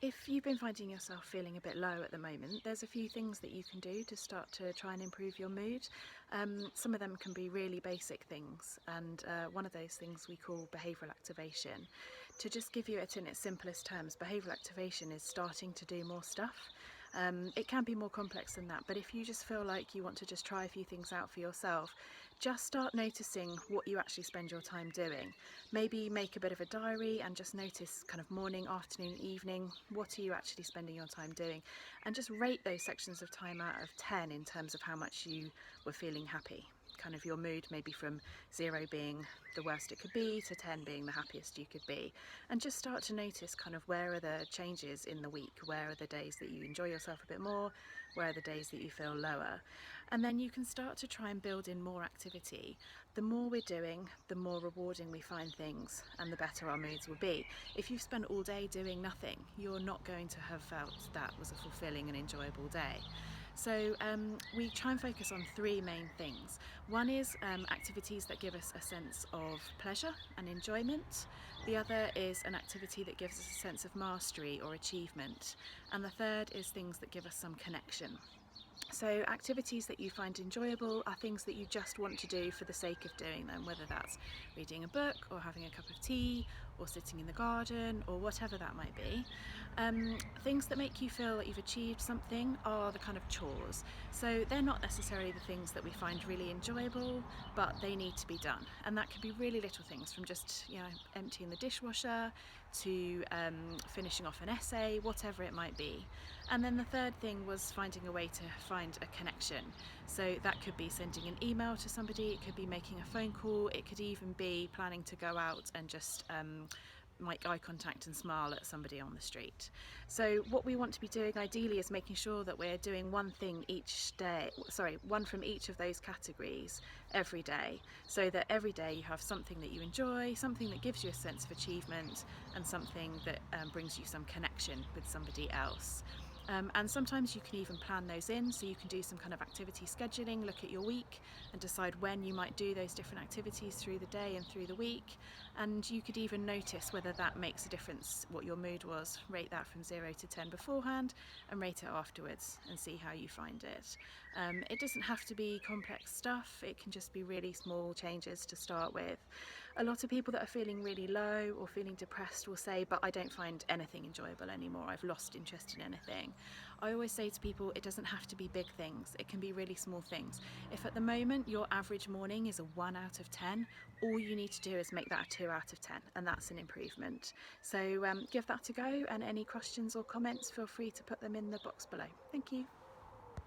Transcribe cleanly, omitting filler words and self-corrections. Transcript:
If you've been finding yourself feeling a bit low at the moment, there's a few things that you can do to start to try and improve your mood. Some of them can be really basic things, and one of those things we call behavioural activation. To just give you it in its simplest terms, behavioural activation is starting to do more stuff. It can be more complex than that, but if you just feel like you want to just try a few things out for yourself, just start noticing what you actually spend your time doing. Maybe make a bit of a diary and just notice kind of morning, afternoon, evening, what are you actually spending your time doing? And just rate those sections of time out of 10 in terms of how much you were feeling happy. Kind of your mood, maybe from 0 being the worst it could be to 10 being the happiest you could be, and just start to notice kind of where are the changes in the week, where are the days that you enjoy yourself a bit more, where are the days that you feel lower, and then you can start to try and build in more activity. The more we're doing, the more rewarding we find things and the better our moods will be. If you've spent all day doing nothing, you're not going to have felt that was a fulfilling and enjoyable day. So we try and focus on three main things. One is activities that give us a sense of pleasure and enjoyment. The other is an activity that gives us a sense of mastery or achievement. And the third is things that give us some connection. So activities that you find enjoyable are things that you just want to do for the sake of doing them, whether that's reading a book or having a cup of tea or sitting in the garden or whatever that might be. Things that make you feel that you've achieved something are the kind of chores. So they're not necessarily the things that we find really enjoyable, but they need to be done. And that could be really little things, from just emptying the dishwasher to finishing off an essay, whatever it might be. And then the third thing was finding a way to find a connection. So that could be sending an email to somebody, it could be making a phone call, it could even be planning to go out and just make eye contact and smile at somebody on the street. So what we want to be doing ideally is making sure that we're doing one thing each day, one from each of those categories every day, so that every day you have something that you enjoy, something that gives you a sense of achievement, and something that brings you some connection with somebody else. And sometimes you can even plan those in, so you can do some kind of activity scheduling, look at your week and decide when you might do those different activities through the day and through the week. And you could even notice whether that makes a difference, what your mood was, rate that from 0 to 10 beforehand and rate it afterwards and see how you find it. It doesn't have to be complex stuff, it can just be really small changes to start with. A lot of people that are feeling really low or feeling depressed will say, but I don't find anything enjoyable anymore, I've lost interest in anything. I always say to people, it doesn't have to be big things, it can be really small things. If at the moment your average morning is a 1 out of 10, all you need to do is make that a 2 out of 10, and that's an improvement. So give that a go, and any questions or comments, feel free to put them in the box below. Thank you.